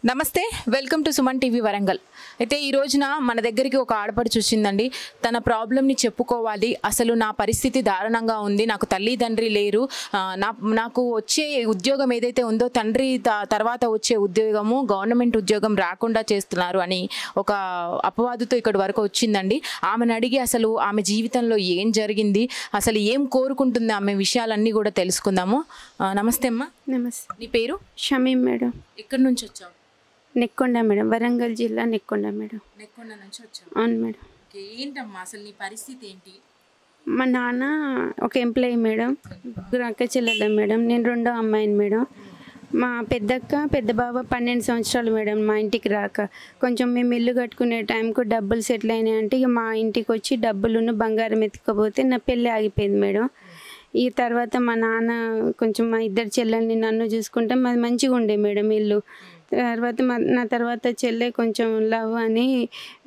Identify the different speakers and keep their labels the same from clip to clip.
Speaker 1: నమస్తే welcome to Suman TV Warangal. అయితే ఈ రోజున మన దగ్గరికి ఒక ఆడపడి చూసిందండి. తన ప్రాబ్లమ్ని చెప్పుకోవాలి. అసలు నా పరిస్థితి దారుణంగా ఉంది, నాకు తల్లిదండ్రి లేరు, నాకు వచ్చే ఉద్యోగం ఏదైతే ఉందో తండ్రి తర్వాత వచ్చే ఉద్యోగము గవర్నమెంట్ ఉద్యోగం రాకుండా చేస్తున్నారు అని ఒక అపవాదుతో ఇక్కడి వరకు వచ్చిందండి. ఆమెను అడిగి అసలు ఆమె జీవితంలో ఏం జరిగింది, అసలు ఏం కోరుకుంటుంది, ఆమె విషయాలన్నీ కూడా తెలుసుకుందాము. నమస్తే అమ్మా.
Speaker 2: నమస్తే.
Speaker 1: నీ పేరు?
Speaker 2: షమీం మేడం.
Speaker 1: ఎక్కడి నుంచి వచ్చావు?
Speaker 2: నెక్కొండ మేడం, వరంగల్ జిల్లా నెక్కొండ మేడం.
Speaker 1: నెక్కొండ నుంచి వచ్చావు?
Speaker 2: అవును మేడం.
Speaker 1: ఏంటమ్మా అసలు నీ పరిస్థితి ఏంటి?
Speaker 2: మా నాన్న ఒక ఎంప్లాయీ మేడం, అక్క చెల్లెల మేడం, నేను రెండో అమ్మాయిని మేడం. మా పెద్ద బావ 12 సంవత్సరాలు మేడం మా ఇంటికి రాక. కొంచెం మేము ఇల్లు కట్టుకునే టైంకు డబ్బులు సెటిల్ అయినాయి అంటే ఇక మా ఇంటికి వచ్చి డబ్బులున్న బంగారం ఎత్తుకపోతే నా పెళ్ళి ఆగిపోయింది మేడం. ఈ తర్వాత మా నాన్న కొంచెం మా ఇద్దరు చెల్లెల్ని నన్ను చూసుకుంటే మాది మంచిగా ఉండే మేడం ఇల్లు. నా తర్వాత చెల్లె కొంచెం లవ్ అని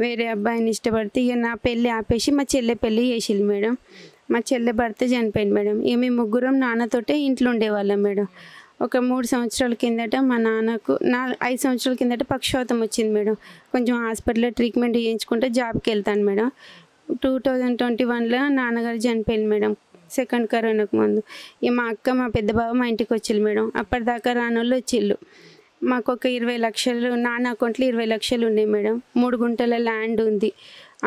Speaker 2: వేరే అబ్బాయిని ఇష్టపడితే ఇక నా పెళ్ళి ఆపేసి మా చెల్లె పెళ్ళి చేసింది మేడం. మా చెల్లె భర్త చనిపోయింది మేడం. ఇక మేము ముగ్గురం నాన్నతోటే ఇంట్లో ఉండేవాళ్ళం మేడం. ఒక 3 సంవత్సరాల కిందట మా నాన్నకు 5 సంవత్సరాల కిందట పక్షవాతం వచ్చింది మేడం. కొంచెం హాస్పిటల్లో ట్రీట్మెంట్ చేయించుకుంటే జాబ్కి వెళ్తాను మేడం. 2021లో నాన్నగారు చనిపోయింది మేడం, సెకండ్ కరోనాకు ముందు. ఇక మా అక్క మా పెద్ద బావ మా ఇంటికి వచ్చిళ్ళు మేడం. అప్పటిదాకా రానోళ్ళు వచ్చిళ్ళు. మాకు ఒక 20 లక్షలు నాన్న అకౌంట్లో 20 లక్షలు ఉన్నాయి మేడం. 3 గుంటల ల్యాండ్ ఉంది.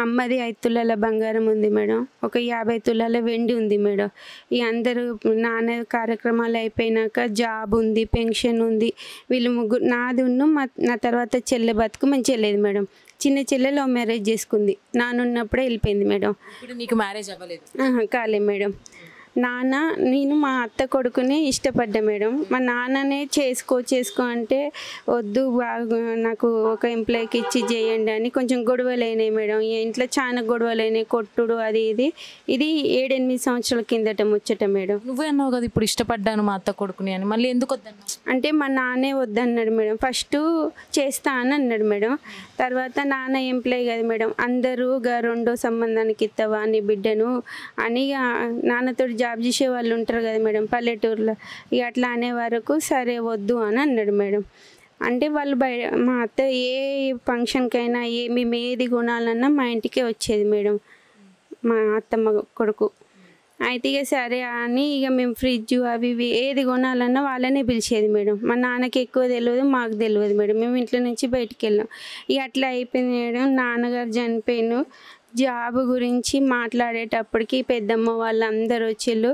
Speaker 2: అమ్మది 5 తులాల బంగారం ఉంది మేడం. ఒక 50 తులాల వెండి ఉంది మేడం. ఈ అందరూ నాన్న కార్యక్రమాలు అయిపోయినాక జాబ్ ఉంది, పెన్షన్ ఉంది. వీళ్ళు ముగ్గురు నా తర్వాత చెల్లె బతుకు మంచిగా లేదు మేడం. చిన్న చెల్లె లవ్ మ్యారేజ్ చేసుకుంది. నాన్నున్నప్పుడే వెళ్ళిపోయింది మేడం.
Speaker 1: నీకు మ్యారేజ్ అవ్వలేదు?
Speaker 2: కాలే మేడం. నేను మా అత్త కొడుకుని ఇష్టపడ్డా మేడం. మా నాన్ననే చేసుకో అంటే వద్దు, నాకు ఒక ఎంప్లాయ్కి ఇచ్చి చేయండి అని కొంచెం గొడవలు అయినాయి మేడం. ఇంట్లో చాలా గొడవలు అయినాయి, కొట్టుడు అది ఇది 7-8 సంవత్సరాల కిందట ముచ్చట మేడం.
Speaker 1: నువ్వే అన్నావు కదా ఇప్పుడు ఇష్టపడ్డాను మా అత్త కొడుకుని అని, మళ్ళీ ఎందుకు వద్దన్నావు?
Speaker 2: అంటే మా నాన్నే వద్దన్నాడు మేడం. ఫస్ట్ చేస్తా అని అన్నాడు మేడం. తర్వాత నాన్న ఎంప్లాయ్ కదా మేడం, అందరూ రెండో సంబంధానికి ఇస్తావా నీ బిడ్డను అని నాన్నతో జాబ్ చేసే వాళ్ళు ఉంటారు కదా మేడం పల్లెటూరులో. ఇక అట్లా అనే వరకు సరే వద్దు అని అన్నాడు మేడం. అంటే వాళ్ళు మా అత్త ఏ ఫంక్షన్కైనా మేము ఏది కొనాలన్నా మా ఇంటికే వచ్చేది మేడం, మా అత్తమ్మ కొడుకు. అయితే ఇక సరే అని ఇక మేము ఫ్రిడ్జ్ అవి ఇవి ఏది కొనాలన్నా వాళ్ళనే పిలిచేది మేడం. మా నాన్నకి ఎక్కువ తెలియదు, మాకు తెలియదు మేడం. మేము ఇంట్లో నుంచి బయటికి వెళ్ళాం. ఇక అట్లా అయిపోయింది మేడం. నాన్నగారు చనిపోయాను. జాబ్ గురించి మాట్లాడేటప్పటికి పెద్దమ్మ వాళ్ళందరూ వచ్చిళ్ళు.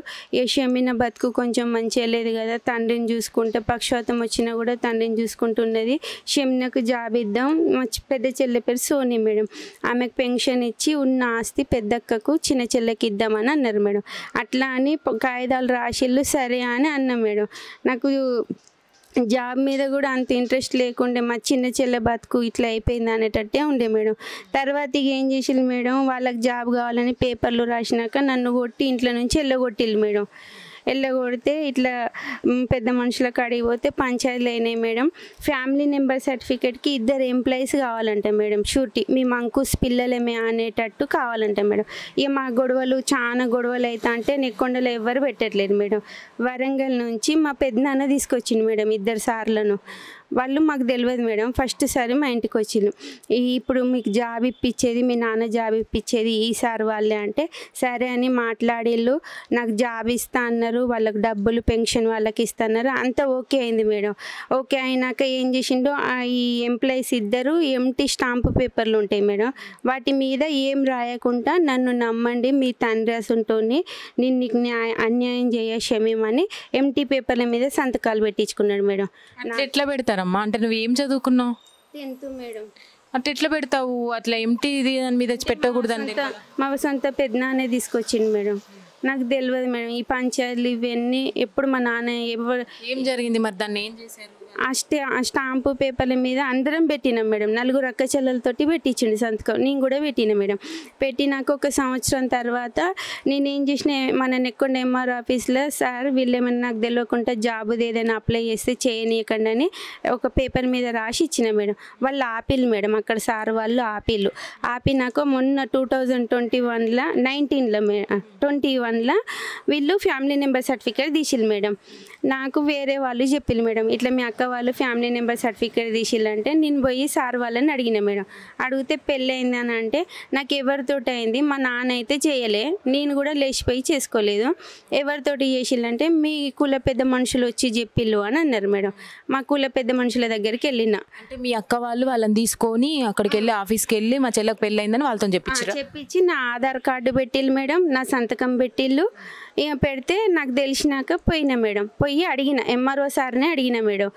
Speaker 2: షమీన బతుకు కొంచెం మంచిగా లేదు కదా, తండ్రిని చూసుకుంటే పక్షవాతం వచ్చినా కూడా తండ్రిని చూసుకుంటున్నది, షమీనకు జాబ్ ఇద్దాం. మా పెద్ద చెల్లె పేరు సోని మేడం, ఆమెకు పెన్షన్ ఇచ్చి ఉన్న ఆస్తి పెద్దక్కకు చిన్న చెల్లెకి ఇద్దామని అన్నారు మేడం. అట్లా అని కాగితాలు రాసిళ్ళు. సరే అని అన్నాం మేడం. నాకు జాబ్ మీద కూడా అంత ఇంట్రెస్ట్ లేకుండే, మా చిన్న చెల్లె బతుకు ఇట్లా అయిపోయింది అనేటట్టే ఉండే మేడం. తర్వాత ఇక ఏం చేసిళ్ళు మేడం, వాళ్ళకి జాబ్ కావాలని పేపర్లు రాసినాక నన్ను కొట్టి ఇంట్లో నుంచి వెళ్ళగొట్టిళ్ళు మేడం. వెళ్ళగొడితే ఇట్లా పెద్ద మనుషుల కాడికి పోతే పంచాయతీలు అయినాయి మేడం. ఫ్యామిలీ నెంబర్ సర్టిఫికేట్కి 2 ఎంప్లాయీస్ కావాలంట మేడం. షూరిటీ మేము అంకుశ్ పిల్లలమే అనేటట్టు కావాలంట మేడం. ఇక మా చాలా గొడవలు అవుతా అంటే నెక్కొండలో ఎవ్వరు పెట్టట్లేదు మేడం. వరంగల్ నుంచి మా పెద్దనాన్న తీసుకొచ్చిండు మేడం 2 సార్లను. వాళ్ళు మాకు తెలియదు మేడం. ఫస్ట్ సారి మా ఇంటికి వచ్చిండు. ఇప్పుడు మీకు జాబ్ ఇప్పించేది మీ నాన్న జాబ్ ఇప్పించేది ఈసారి వాళ్ళే అంటే సరే అని మాట్లాడిళ్ళు. నాకు జాబ్ ఇస్తా అన్నారు, వాళ్ళకి డబ్బులు పెన్షన్ వాళ్ళకి ఇస్తున్నారు, అంతా ఓకే అయింది మేడం. ఓకే అయినాక ఏం చేసిండో ఈ ఎంప్లాయీస్ 2 ఎంటీ స్టాంపు పేపర్లు ఉంటాయి మేడం, వాటి మీద ఏం రాయకుండా నన్ను నమ్మండి మీ తండ్రి అసుంటోని నేను నీకు అన్యాయం షమీమని ఎంటీ పేపర్ల మీద సంతకాలు పెట్టించుకున్నాడు మేడం.
Speaker 1: ఎట్లా పెడతారు అంటే నువ్వు ఏం చదువుకున్నావు?
Speaker 2: 10th madam.
Speaker 1: అట్లా ఎట్లా పెడతావు? అట్లా ఎంటీ దాని మీద పెట్టకూడదు.
Speaker 2: మా సొంత పెద్దనాన్నే తీసుకొచ్చింది మేడం. నాకు తెలియదు మేడం ఈ పంచాయతీలు ఇవన్నీ. ఎప్పుడు మా నాన్న
Speaker 1: ఏం జరిగింది మరి, దాన్ని ఏం చేశారు?
Speaker 2: ఆ స్టాంపు పేపర్ల మీద అందరం పెట్టినాం మేడం. 4 అక్క చెల్లెలతోటి పెట్టించిండు సంతకం. నేను కూడా పెట్టిన మేడం. పెట్టినాక 1 సంవత్సరం తర్వాత నేనేం చేసిన, మన నెక్కొండ ఎంఆర్ ఆఫీస్లో సార్ వీళ్ళేమన్నా నాకు తెలియకుండా జాబుది ఏదైనా అప్లై చేస్తే చేయనీయకండి అని ఒక పేపర్ మీద రాసి ఇచ్చిన మేడం. వాళ్ళు ఆపిల్ మేడం, అక్కడ సార్ వాళ్ళు ఆపినాక మొన్న 2021లో 21లో వీళ్ళు ఫ్యామిలీ నెంబర్ సర్టిఫికేట్ తీసిల్లు మేడం. నాకు వేరే వాళ్ళు చెప్పిల్లు మేడం, ఇట్లా మీ అక్క అక్క వాళ్ళు ఫ్యామిలీ నెంబర్ సర్టిఫికేట్ తీసిల్లంటే నేను పోయి సార్ వాళ్ళని అడిగిన మేడం. అడిగితే పెళ్ళి అయిందని అంటే నాకు ఎవరితోటి అయింది, మా నాన్న అయితే చేయలే, నేను కూడా లేచిపోయి చేసుకోలేదు, ఎవరితోటి చేసిల్లంటే మీ కుల పెద్ద మనుషులు వచ్చి చెప్పిల్లు అని అన్నారు మేడం. మా కుల పెద్ద మనుషుల దగ్గరికి వెళ్ళిన.
Speaker 1: అంటే మీ అక్క వాళ్ళు వాళ్ళని తీసుకొని అక్కడికి వెళ్ళి ఆఫీస్కి వెళ్ళి మా చెల్లెకి పెళ్ళి అయిందని వాళ్ళతో
Speaker 2: చెప్పించి నా ఆధార్ కార్డు పెట్టిల్లు మేడం, నా సంతకం పెట్టిల్లు. ఇక పెడితే నాకు తెలిసినాక పోయినా మేడం. పోయి అడిగిన ఎంఆర్ఓ సార్నే అడిగిన మేడం.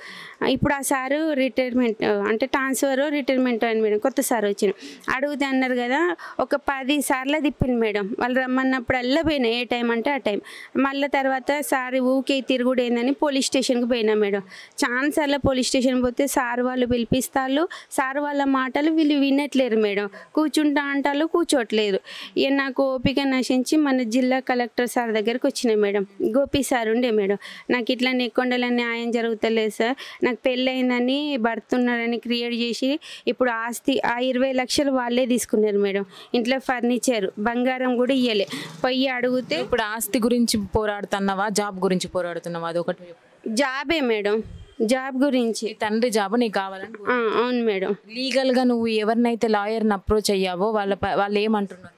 Speaker 2: ఇప్పుడు ఆ సారు రిటైర్మెంట్ అంటే ట్రాన్స్ఫర్ రిటైర్మెంట్ అని మేడం, కొత్త సార్ వచ్చిన. అడిగితే అన్నారు కదా ఒక 10 సార్లు తిప్పింది మేడం. వాళ్ళు రమ్మన్నప్పుడల్లా పోయినా, ఏ టైం అంటే ఆ టైం. మళ్ళీ తర్వాత సార్ ఊకే తిరుగుడు ఏందని పోలీస్ స్టేషన్కి పోయినా మేడం. ఛాన్సార్లు పోలీస్ స్టేషన్ పోతే సార్ వాళ్ళు పిలిపిస్తారు, సార్ వాళ్ళ మాటలు వీళ్ళు వినట్లేరు మేడం. కూర్చుంటా అంటారు, కూర్చోట్లేదు. ఇక నాకు ఓపిక నశించి మన జిల్లా కలెక్టర్ సార్ దగ్గరికి వచ్చినాయి మేడం. గోపి సార్ ఉండే మేడం, నాకు ఇట్లా నెక్కొండల న్యాయం జరుగుతలేదు సార్, నాకు పెళ్ళయిందని భర్తున్నారని క్రియేట్ చేసి ఇప్పుడు ఆస్తి ఆ 20 లక్షలు వాళ్ళే తీసుకున్నారు మేడం. ఇంట్లో ఫర్నిచర్ బంగారం కూడా ఇయ్యలే. పోయి అడిగితే
Speaker 1: ఇప్పుడు ఆస్తి గురించి పోరాడుతున్నావా, జాబ్ గురించి పోరాడుతున్నావా? అది ఒకటి.
Speaker 2: జాబే మేడం, జాబ్ గురించి.
Speaker 1: తండ్రి జాబ్ నీకు కావాలని.
Speaker 2: అవును మేడం.
Speaker 1: లీగల్గా నువ్వు ఎవరినైతే లాయర్ని అప్రోచ్ అయ్యావో వాళ్ళు ఏమంటున్నారు?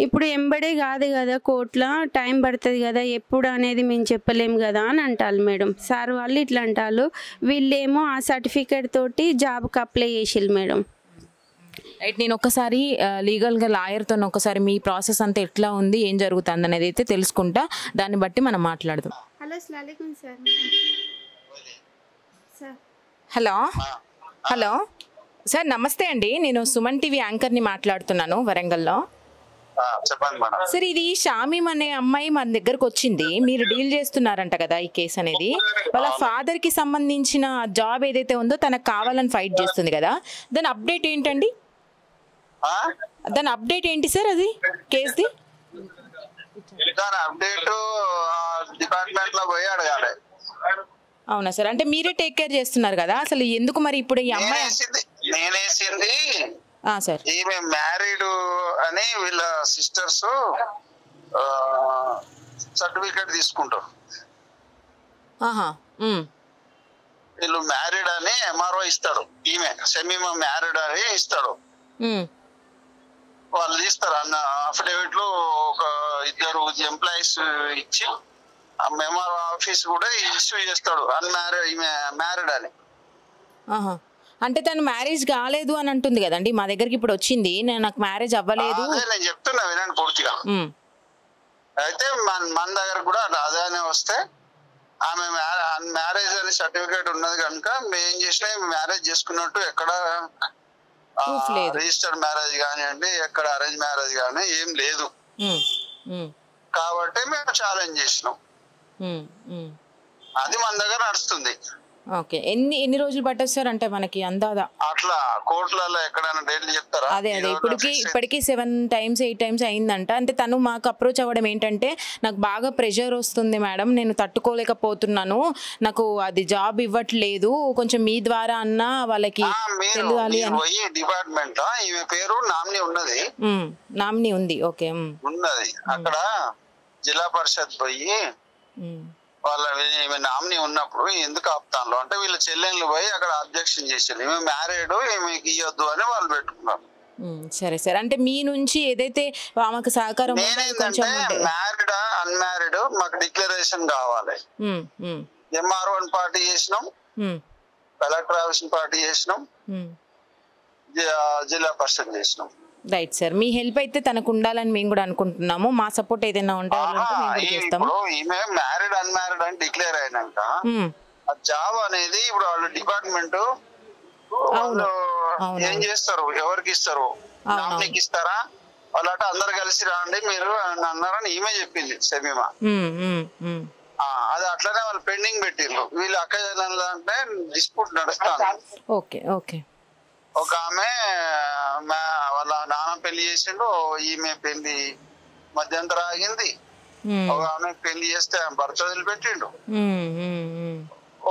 Speaker 2: ఇప్పుడు ఎంబడే కాదు కదా, కోర్టులో టైం పడుతుంది కదా, ఎప్పుడు అనేది మేము చెప్పలేము కదా అని అంటారు మేడం. సార్ వాళ్ళు ఇట్లా అంటారు. వీళ్ళేమో ఆ సర్టిఫికేట్ తోటి జాబ్కి అప్లై చేసిల్లు మేడం.
Speaker 1: రైట్, నేను ఒక్కసారి లీగల్గా లాయర్తో ఒకసారి మీ ప్రాసెస్ అంతా ఎట్లా ఉంది, ఏం జరుగుతుంది అనేది అయితే తెలుసుకుంటా. దాన్ని బట్టి మనం మాట్లాడదాం.
Speaker 2: హలో అస్సలాముఅలైకుం సార్.
Speaker 1: హలో హలో సార్, నమస్తే అండి. నేను సుమన్ టీవీ యాంకర్ని మాట్లాడుతున్నాను వరంగల్లో.
Speaker 3: చెప్పండి మేడం.
Speaker 1: సార్, ఇది షామీం అనే అమ్మాయి మన దగ్గరకు వచ్చింది. మీరు డీల్ చేస్తున్నారంట కదా ఈ కేసు అనేది. వాళ్ళ ఫాదర్ కి సంబంధించిన జాబ్ ఏదైతే ఉందో తనకు కావాలని ఫైట్ చేస్తుంది కదా, దాని అప్డేట్ ఏంటండి? దాని అప్డేట్ ఏంటి సార్ అది కేసుది?
Speaker 3: దాని అప్డేట్ డిపార్ట్మెంట్ లో పోయి అడగాలి.
Speaker 1: అవునా సార్, అంటే మీరే టేక్ కేర్ చేస్తున్నారు కదా, అసలు ఎందుకు మరి ఇప్పుడు ఈ అమ్మాయి?
Speaker 3: నేనేసింది
Speaker 1: సార్,
Speaker 3: ఈమె మ్యారీడ్ అని వీళ్ళ సిస్టర్స్ సర్టిఫికేట్ తీసుకుంటారు. వీళ్ళు మ్యారీడ్ అని ఎంఆర్ఓ ఇస్తాడు, ఈమె సెమీమా మ్యారీడ్ అని ఇస్తాడు. వాళ్ళు తీస్తారు అన్న అఫిడవిట్ లో ఒక 2 ఎంప్లాయీస్ ఇచ్చి ఎంఆర్ఓ ఆఫీస్ కూడా ఇష్యూ చేస్తాడు అన్మ్యారీడ్, ఈమె మ్యారీడ్ అని.
Speaker 1: అంటే తను మ్యారేజ్ కాలేదు అని అంటుంది కదండి. మా దగ్గరికి ఇప్పుడు వచ్చింది, నాకు మ్యారేజ్ అవ్వలేదు.
Speaker 3: నేను చెప్తున్నా వినండి పూర్తిగా. అయితే మన దగ్గర కూడా అదే వస్తే ఆమె మ్యారేజ్ అని సర్టిఫికేట్ ఉన్నది కనుక మేము ఏం చేసినా మ్యారేజ్ చేసుకున్నట్టు ఎక్కడ రిజిస్టర్డ్ మ్యారేజ్ కానివ్వండి, ఎక్కడ అరేంజ్ మ్యారేజ్ కానీ ఏం లేదు. కాబట్టి మేము ఛాలెంజ్ చేసినాం. అది మన దగ్గర నడుస్తుంది.
Speaker 1: ఓకే, ఎన్ని రోజులు పట్టదు సార్? అంటే మనకి అందాదా
Speaker 3: అట్లా కోర్టులలో ఎక్కడైనా డేట్లు చెప్తారా?
Speaker 1: అదే ఇప్పటికీ 7 times 8 times అయిందంట. అంటే తను మాకు అప్రోచ్ అవ్వడం ఏంటంటే, నాకు బాగా ప్రెషర్ వస్తుంది మేడం, నేను తట్టుకోలేకపోతున్నాను, నాకు అది జాబ్ ఇవ్వట్లేదు, కొంచెం మీ ద్వారా అన్న వాళ్ళకి తెలియాలి అని.
Speaker 3: డిపార్ట్మెంట్ ఈమె పేరు నామినీ ఉన్నది.
Speaker 1: నామినీ ఉంది. ఓకే,
Speaker 3: ఉన్నది. అక్కడ జిల్లా పరిషత్ పోయి వాళ్ళ నామినీ ఉన్నప్పుడు ఎందుకు ఆపుతాను అంటే వీళ్ళ చెల్లెళ్ళు పోయి అక్కడ అబ్జెక్షన్ చేశారు. ఈమె మ్యారీడ్, ఈమెకి ఇవ్వద్దు అని వాళ్ళు పెట్టుకున్నారు.
Speaker 1: సరే సార్, అంటే మీ నుంచి ఏదైతే ఆమెకు సహకారం
Speaker 3: మ్యారీడ్ అన్మ్యారీడ్ మాకు డిక్లరేషన్ కావాలి. ఎంఆర్ఓ పార్టీ చేసినాం, కలెక్టర్ ఆఫీస్ పార్టీ చేసినాం, జిల్లా పరిషత్ చేసినాం.
Speaker 1: రైట్ సార్, మీ హెల్ప్ అయితే తనకు ఉండాలని మేము కూడా అనుకుంటున్నాము. మా సపోర్ట్ ఏదైనా ఉండాలంటే
Speaker 3: ఈమె మ్యారీడ్ అన్మ్యారీడ్ అని డిక్లేర్ అయినాక ఆ జాబ్ అనేది ఇప్పుడు వాళ్ళు డిపార్ట్మెంట్ ఏం చేస్తారు, ఎవరికి ఇస్తారు? నామినీకి ఇస్తారా? వాళ్ళట అందరు కలిసి రాండి మీరు అన్నారని ఈమె చెప్పింది సెమీమా. అది అట్లనే వాళ్ళు పెండింగ్ పెట్టిర్రు. వీళ్ళు అక్క అంటే డిస్ప్యూట్ నడుస్తాను.
Speaker 1: Okay okay.
Speaker 3: ఒక ఆమె వాళ్ళ నాన్న పెళ్లి చేసిండు, ఈమె పెళ్లి మధ్యంతరం ఆగింది. ఒక ఆమె పెళ్లి చేస్తే భర్త వదిలిపెట్టిండు.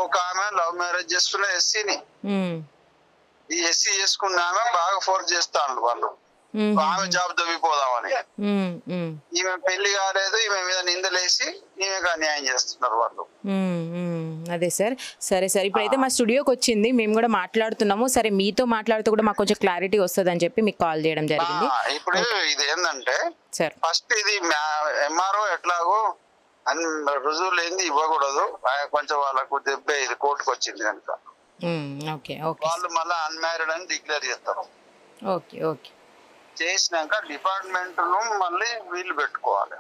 Speaker 3: ఒక ఆమె లవ్ మ్యారేజ్ చేసుకున్న ఎస్సీని. ఈ ఎస్సీ చేసుకున్న ఆమె బాగా ఫోర్స్ చేస్తాను వాళ్ళు. ఆమె జాబ్ దొబ్బిపోదామని. ఈమె పెళ్లి కాలేదు, ఈమె మీద నిందలేసి ఈమెకు అన్యాయం చేస్తున్నారు వాళ్ళు.
Speaker 1: అదే సార్. సరే సార్, ఇప్పుడైతే మా స్టూడియోకి వచ్చింది, మేము కూడా మాట్లాడుతున్నాము. సరే, మీతో మాట్లాడుతూ కూడా మాకు కొంచెం క్లారిటీ వస్తుంది అని చెప్పి మీకు కాల్ చేయడం జరిగింది.
Speaker 3: ఇప్పుడు ఇది ఏంటంటే
Speaker 1: సార్,
Speaker 3: ఫస్ట్ ఇది ఎంఆర్ఓ ఎట్లాగో రుజువు లేని ఇవ్వకూడదు, కొంచెం వాళ్ళకు దెబ్బ ఇది కోర్టుకు వచ్చింది కనుక వాళ్ళు మళ్ళీ అన్మ్యారీడ్ అని డిక్లేర్ చేస్తారు. చేసినాక డిపార్ట్మెంట్ ను మళ్ళీ వీళ్ళు పెట్టుకోవాలి.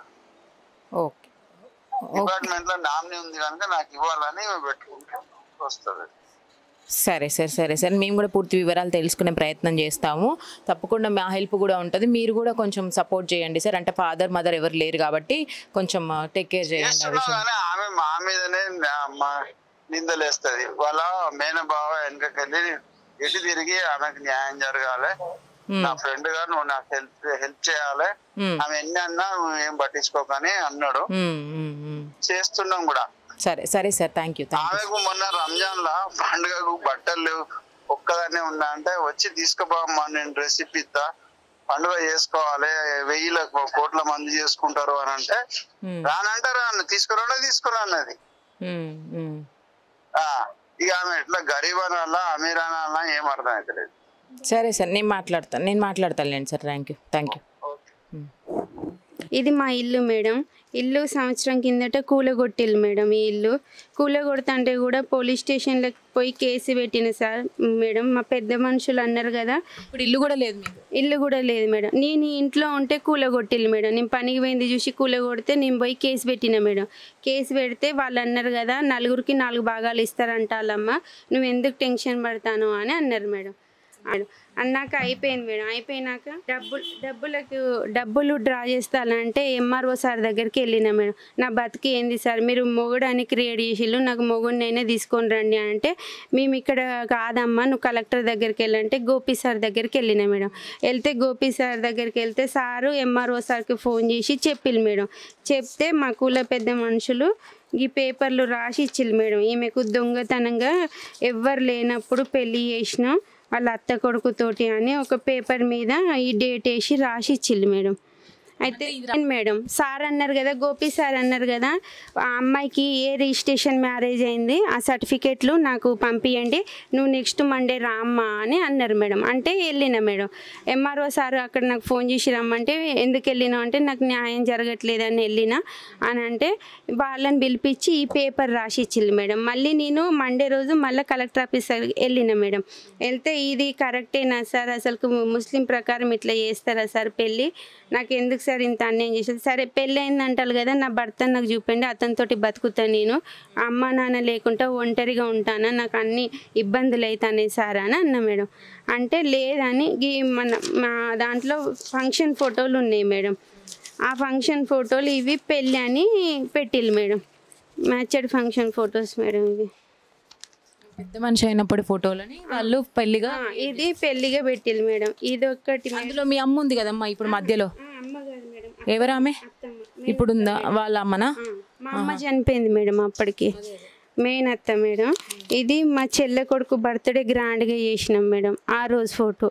Speaker 3: డిపార్ట్మెంట్ లో నామినీ ఉంది కనుక నాకు ఇవ్వాలని పెట్టుకుంటే వస్తుంది.
Speaker 1: సరే సార్, సరే సార్, మేము కూడా పూర్తి వివరాలు తెలుసుకునే ప్రయత్నం చేస్తాము. తప్పకుండా మా హెల్ప్ కూడా ఉంటుంది, మీరు కూడా కొంచెం సపోర్ట్ చేయండి సార్. అంటే ఫాదర్ మదర్ ఎవరు లేరు కాబట్టి కొంచెం టేక్ కేర్ చేయండి.
Speaker 3: ఆమె మా మీదనే నిందలేస్తుంది. వాళ్ళ మేన బావ వెనకకెళ్ళి ఎటు తిరిగి ఆమెకు న్యాయం జరగాలి, నా ఫ్రెండ్ గా నువ్వు నాకు హెల్ప్ చేయాలి, ఆమె ఎన్ని అన్నా నువ్వు ఏం పట్టించుకోకని అన్నాడు. చేస్తున్నాం కూడా.
Speaker 1: సరే సరే సార్, థ్యాంక్ యూ.
Speaker 3: ఆమెకు మొన్న రంజాన్ లా పండుగకు బట్టలు ఒక్కదాన్నే ఉన్నా అంటే వచ్చి తీసుకుపోమ్మా, నేను డ్రెస్ ఇప్పిస్తా, పండుగ చేసుకోవాలి, 1000 కోట్ల మంది చేసుకుంటారు అని అంటే రానంటే రాను, తీసుకురా అన్నది. ఇక ఆమె ఎట్లా గరీబ్ అనాలా అమీర్ అనాలా ఏం అర్థం అవుతలేదు.
Speaker 1: సరే సార్, నేను మాట్లాడతానులేండి సార్. Thank you.
Speaker 2: ఇది మా ఇల్లు మేడం. ఇల్లు సంవత్సరం కిందట కూలగొట్టిల్లు మేడం. ఈ ఇల్లు కూలగొడతంటే కూడా పోలీస్ స్టేషన్లకు పోయి కేసు పెట్టిన సార్ మేడం. మా పెద్ద మనుషులు అన్నారు కదా,
Speaker 1: ఇప్పుడు ఇల్లు కూడా లేదు,
Speaker 2: ఇల్లు కూడా లేదు మేడం. నేను ఇంట్లో ఉంటే కూలగొట్టిల్లు మేడం. నేను పనికి పోయింది చూసి కూలగొడితే నేను పోయి కేసు పెట్టిన మేడం. కేసు పెడితే వాళ్ళు అన్నారు కదా, 4కి 4 భాగాలు ఇస్తారంట వాళ్ళమ్మ, నువ్వు ఎందుకు టెన్షన్ పడతాను అని అన్నారు మేడం. అన్నాక అయిపోయింది మేడం. అయిపోయినాక డబ్బులు డ్రా చేస్తానంటే ఎంఆర్ఓ సార్ దగ్గరికి వెళ్ళినా మేడం. నా బతికి ఏంది సార్, మీరు మొగుడని క్రియేట్ చేసిళ్ళు, నాకు మొగుడినైనా తీసుకొని రండి అంటే, మేము ఇక్కడ కాదమ్మా నువ్వు కలెక్టర్ దగ్గరికి వెళ్ళంటే గోపి సార్ దగ్గరికి వెళ్ళినా మేడం. వెళ్తే గోపి సార్ దగ్గరికి వెళ్తే సారు ఎంఆర్ఓ సార్కి ఫోన్ చేసి చెప్పిల్లు మేడం. చెప్తే మా కూల పెద్ద మనుషులు ఈ పేపర్లు రాసి ఇచ్చిల్లు మేడం. ఈమెకు దొంగతనంగా ఎవ్వరు లేనప్పుడు పెళ్ళి చేసినా వాళ్ళ అత్త కొడుకుతోటి అని ఒక పేపర్ మీద ఈ డేట్ వేసి రాసి ఇచ్చిల్లు మేడం. అయితే మేడం సార్ అన్నారు కదా, గోపి సార్ అన్నారు కదా, ఆ అమ్మాయికి ఏ రిజిస్ట్రేషన్ మ్యారేజ్ అయింది ఆ సర్టిఫికేట్లు నాకు పంపించండి, నువ్వు నెక్స్ట్ మండే రామ్మా అని అన్నారు మేడం. అంటే వెళ్ళిన మేడం. ఎంఆర్ఓ సార్ అక్కడ నాకు ఫోన్ చేసి రమ్మంటే ఎందుకు వెళ్ళినా అంటే నాకు న్యాయం జరగట్లేదని వెళ్ళినా అని అంటే వాళ్ళని పిలిపించి ఈ పేపర్ రాసి ఇచ్చిల్లు మేడం. మళ్ళీ నేను మండే రోజు మళ్ళీ కలెక్టర్ ఆఫీస్ వెళ్ళిన మేడం. వెళ్తే ఇది కరెక్టేనా సార్, అసలు ముస్లిం ప్రకారం ఇట్లా చేస్తారా సార్ పెళ్ళి, నాకు ఎందుకు సార్ ఇంత అన్యాయం చేసేది, సరే పెళ్ళి అయింది అంటారు కదా, నా భర్త నాకు చూపండి, అతనితోటి బతుకుతాను, నేను అమ్మ నాన్న లేకుండా ఒంటరిగా ఉంటానా, నాకు అన్ని ఇబ్బందులు అవుతాయి సార్ అని అన్నా మేడం. అంటే లేదని మా దాంట్లో ఫంక్షన్ ఫోటోలు ఉన్నాయి మేడం. ఆ ఫంక్షన్ ఫోటోలు ఇవి పెళ్ళి అని పెట్టిల్లు madam. Matched function photos madam. ఇవి
Speaker 1: పెద్ద మనిషి అయినప్పుడు ఫోటోలని వాళ్ళు పెళ్లిగా,
Speaker 2: ఇది పెళ్లిగా పెట్టిల్లు మేడం. ఇది ఒక్కటి.
Speaker 1: అందులో మీ అమ్మ ఉంది కదమ్మా ఇప్పుడు మధ్యలో, ఎవరామె ఇప్పుడు ఉందా, వాళ్ళ అమ్మనా?
Speaker 2: మా అమ్మ చనిపోయింది మేడం అప్పటికి, మెయిన్ అత్త మేడం. ఇది మా చెల్లె కొడుకు బర్త్డే గ్రాండ్గా చేసినాం మేడం. ఆ రోజు ఫోటో,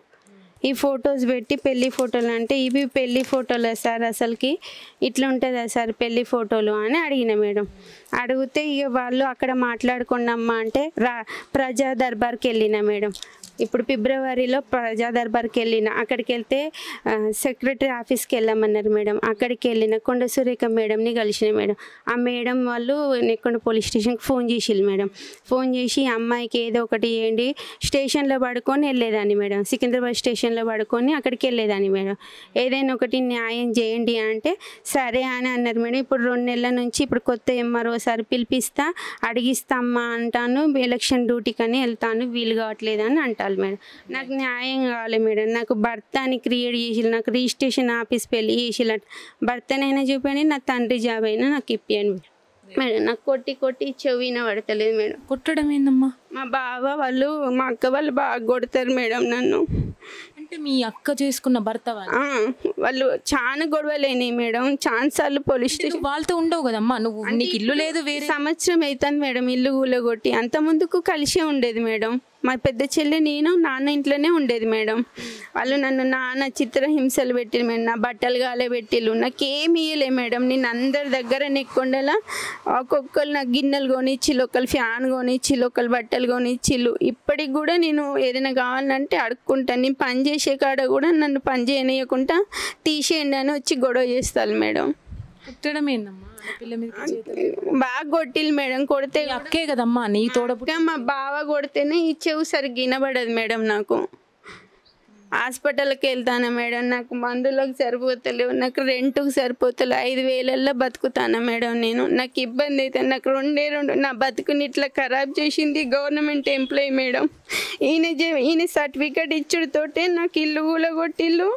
Speaker 2: ఈ ఫొటోస్ పెట్టి పెళ్లి ఫోటోలు అంటే ఇవి పెళ్లి ఫోటోలు సార్, అసలుకి ఇట్లా ఉంటుందా సార్ పెళ్లి ఫోటోలు అని అడిగిన మేడం. అడిగితే ఇక వాళ్ళు అక్కడ మాట్లాడుకున్నామ్మా అంటే ప్రజా దర్బార్కి వెళ్ళిన మేడం. ఇప్పుడు ఫిబ్రవరిలో ప్రజా దర్బార్కి వెళ్ళిన, అక్కడికి వెళ్తే సెక్రటరీ ఆఫీస్కి వెళ్ళామన్నారు మేడం. అక్కడికి వెళ్ళిన కొండ సురేఖ మేడంని కలిసిన మేడం. ఆ మేడం వాళ్ళు నెక్కొండ పోలీస్ స్టేషన్కి ఫోన్ చేసిల్లు మేడం. ఫోన్ చేసి అమ్మాయికి ఏదో ఒకటి చేయండి, స్టేషన్లో పడుకొని వెళ్ళేదాన్ని మేడం, సికింద్రాబాద్ స్టేషన్లో పడుకొని అక్కడికి వెళ్ళేదాన్ని మేడం, ఏదైనా ఒకటి న్యాయం చేయండి అంటే సరే అని అన్నారు మేడం. ఇప్పుడు 2 నెలల నుంచి ఇప్పుడు కొత్త ఎంఆర్ఓ సార్ పిలిపిస్తా అడిగిస్తామ్మా అంటాను, ఎలక్షన్ డ్యూటీకి అని వెళ్తాను, వీలు కావట్లేదు అని అంటారు మేడం. నాకు న్యాయం కావాలి మేడం. నాకు భర్తని క్రియేట్ చేసి నాకు రిజిస్ట్రేషన్ ఆఫీస్ పెళ్ళి చేసినట్టు భర్తనైనా చూపండి, నా తండ్రి జాబ్ అయినా నాకు ఇప్పియండి మేడం. నాకు కొట్టి చెవిన పడతలేదు మేడం.
Speaker 1: కొట్టడం ఏందమ్మా?
Speaker 2: మా బావ వాళ్ళు మా అక్క వాళ్ళు బాగా కొడతారు మేడం నన్ను.
Speaker 1: అంటే మీ అక్క చేసుకున్న భర్త
Speaker 2: వాళ్ళు చాలా గొడవలేని మేడం, చాలా సార్లు పోలీస్ స్టేషన్.
Speaker 1: వాళ్ళతో ఉండవు కదమ్మా నువ్వు, నీకు ఇల్లు లేదు, వేరే
Speaker 2: సంవత్సరం అవుతుంది మేడం ఇల్లు కూలగొట్టి, అంత ముందుకు కలిసే ఉండేది మేడం. మా పెద్ద చెల్లి నేను నాన్న ఇంట్లోనే ఉండేది మేడం. వాళ్ళు నన్ను నాన్న చిత్రహింసలు పెట్టిరు మేడం, నా బట్టలు గాలే పెట్టిళ్ళు, నాకేమి ఇయ్యలే మేడం. నేను అందరి దగ్గర నెక్కొండలా ఒక్కొక్కరు నాకు గిన్నెలు కొనిచ్చిళ్ళు, ఒకళ్ళు ఫ్యాన్ కొనిచ్చిళ్ళు, ఒకళ్ళు బట్టలు కొనిచ్చిళ్ళు. ఇప్పటికి కూడా నేను ఏదైనా కావాలంటే అడుక్కుంటాను. నేను పని చేసే కాడ కూడా నన్ను పని చేయనీయకుండా తీసేయండి అని వచ్చి గొడవ చేస్తాను మేడం.
Speaker 1: కుట్టడం ఏందమ్మా ఆడపిల్ల మీద
Speaker 2: బాగా కొట్టిల్లు మేడం. కొడితే
Speaker 1: అక్కే కదమ్మా నీ తోడపుట్టిన.
Speaker 2: ఇంకా మా బావ కొడితేనే ఈ చెవు సరిగ్గా వినబడదు మేడం. నాకు హాస్పిటల్కి వెళ్తాను మేడం, నాకు మందులకు సరిపోతలేవు, నాకు రెంట్కి సరిపోతలేవు, 5,000 బతుకుతాను మేడం నేను. నాకు ఇబ్బంది అయితే నాకు 2 నా బతుకుని ఇట్లా ఖరాబ్ చేసింది గవర్నమెంట్ ఎంప్లాయీ మేడం. ఈయన సర్టిఫికేట్ ఇచ్చుడుతోటే నాకు ఇల్లు కూలగొట్టిల్లు.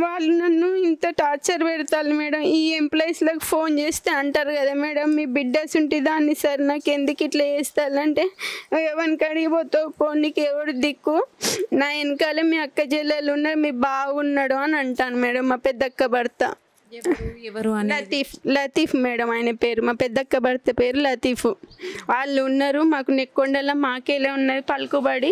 Speaker 2: వాళ్ళు నన్ను ఇంత టార్చర్ పెడతారు మేడం. ఈ ఎంప్లాయీస్లకు ఫోన్ చేస్తే అంటారు కదా మేడం, మీ బిడ్డస్ ఉంటే దాన్ని సార్ నాకు ఎందుకు ఇట్లా చేస్తారంటే, ఎవరికి అడిగిపోతావు పో, నీకు ఎవడు దిక్కు, నా వెనకాల మీ అక్క చెల్లెలు ఉన్నారు, మీ బాగున్నాడు అని అంటాను మేడం. మా పెద్దక్క భర్త లతీఫ్ మేడం ఆయన పేరు, మా పెద్దక్క భర్త పేరు లతీఫ్. వాళ్ళు ఉన్నారు, మాకు నెక్కొండలో మాకేలా ఉన్నది పలుకుబడి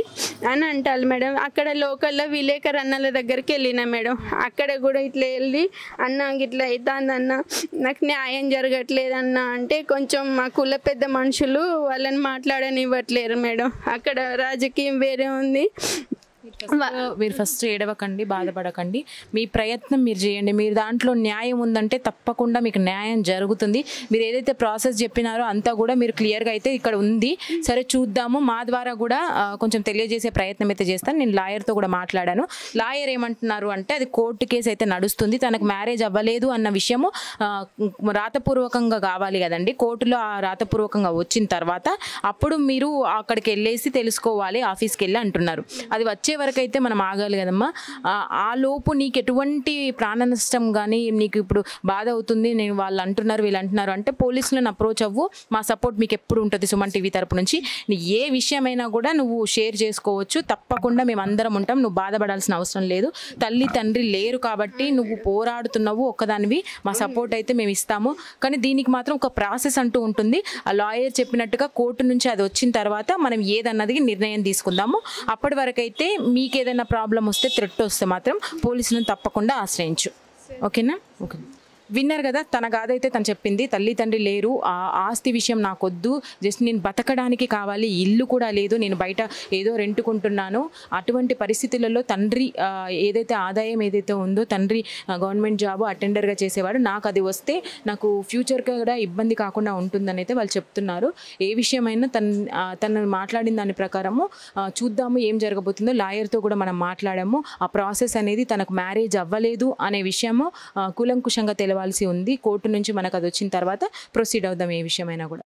Speaker 2: అని అంటారు మేడం. అక్కడ లోకల్లో విలేకరు అన్నల దగ్గరికి వెళ్ళిన మేడం. అక్కడ కూడా ఇట్లా వెళ్ళి అన్న ఇట్లా అవుతుందన్న, నాకు న్యాయం జరగట్లేదన్న అంటే కొంచెం మా కుల పెద్ద మనుషులు వాళ్ళని మాట్లాడనివ్వట్లేరు మేడం. అక్కడ రాజకీయం వేరే ఉంది.
Speaker 1: మీరు ఫస్ట్ ఏడవకండి, బాధపడకండి, మీ ప్రయత్నం మీరు చేయండి. మీరు దాంట్లో న్యాయం ఉందంటే తప్పకుండా మీకు న్యాయం జరుగుతుంది. మీరు ఏదైతే ప్రాసెస్ చెప్పినారో అంతా కూడా మీరు క్లియర్గా అయితే ఇక్కడ ఉంది. సరే చూద్దాము, మా ద్వారా కూడా కొంచెం తెలియజేసే ప్రయత్నం అయితే చేస్తాను. నేను లాయర్తో కూడా మాట్లాడాను. లాయర్ ఏమంటున్నారు అంటే అది కోర్టు కేసు అయితే నడుస్తుంది, తనకు మ్యారేజ్ అవ్వలేదు అన్న విషయము రాతపూర్వకంగా కావాలి కదండి. కోర్టులో ఆ రాతపూర్వకంగా వచ్చిన తర్వాత అప్పుడు మీరు అక్కడికి వెళ్ళేసి తెలుసుకోవాలి, ఆఫీస్కి వెళ్ళి అంటున్నారు. అది వచ్చే వరకు అయితే మనం ఆగాలి కదమ్మా. ఆ లోపు నీకు ఎటువంటి ప్రాణ నష్టం కానీ నీకు ఇప్పుడు బాధ అవుతుంది, నేను వాళ్ళు అంటున్నారు వీళ్ళు అంటున్నారు అంటే పోలీసులను అప్రోచ్ అవ్వు. మా సపోర్ట్ మీకు ఎప్పుడు ఉంటుంది సుమన్ టీవీ తరపు నుంచి. ఏ విషయమైనా కూడా నువ్వు షేర్ చేసుకోవచ్చు, తప్పకుండా మేము అందరం ఉంటాం. నువ్వు బాధపడాల్సిన అవసరం లేదు. తల్లి తండ్రి లేరు కాబట్టి నువ్వు పోరాడుతున్నావు ఒక్కదానివి, మా సపోర్ట్ అయితే మేము ఇస్తాము. కానీ దీనికి మాత్రం ఒక ప్రాసెస్ అంటూ ఉంటుంది. ఆ లాయర్ చెప్పినట్టుగా కోర్టు నుంచి అది వచ్చిన తర్వాత మనం ఏదన్నది నిర్ణయం తీసుకుందాము. అప్పటి వరకు అయితే మీకు ఏదైనా ప్రాబ్లం వస్తే థ్రెట్ వస్తే మాత్రం పోలీసులను తప్పకుండా ఆశ్రయించు. ఓకేనా? ఓకే. విన్నారు కదా, తన గాదైతే తను చెప్పింది. తల్లి తండ్రి లేరు, ఆ ఆస్తి విషయం నాకొద్దు, జస్ట్ నేను బతకడానికి కావాలి, ఇల్లు కూడా లేదు, నేను బయట ఏదో రెంటుకుంటున్నాను. అటువంటి పరిస్థితులలో తండ్రి ఏదైతే ఆదాయం ఏదైతే ఉందో, తండ్రి గవర్నమెంట్ జాబ్ అటెండర్గా చేసేవాడు, నాకు అది వస్తే నాకు ఫ్యూచర్గా కూడా ఇబ్బంది కాకుండా ఉంటుందని అయితే వాళ్ళు చెప్తున్నారు. ఏ విషయమైనా తను మాట్లాడిన దాని ప్రకారము చూద్దాము ఏం జరగబోతుందో. లాయర్తో కూడా మనం మాట్లాడాము. ఆ ప్రాసెస్ అనేది తనకు మ్యారేజ్ అవ్వలేదు అనే విషయము కూలంకుషంగా తెలవాల్సి ఉంది. కోర్టు నుంచి మనకు అది వచ్చిన తర్వాత ప్రొసీడ్ అవుదాం ఏ విషయమైనా కూడా.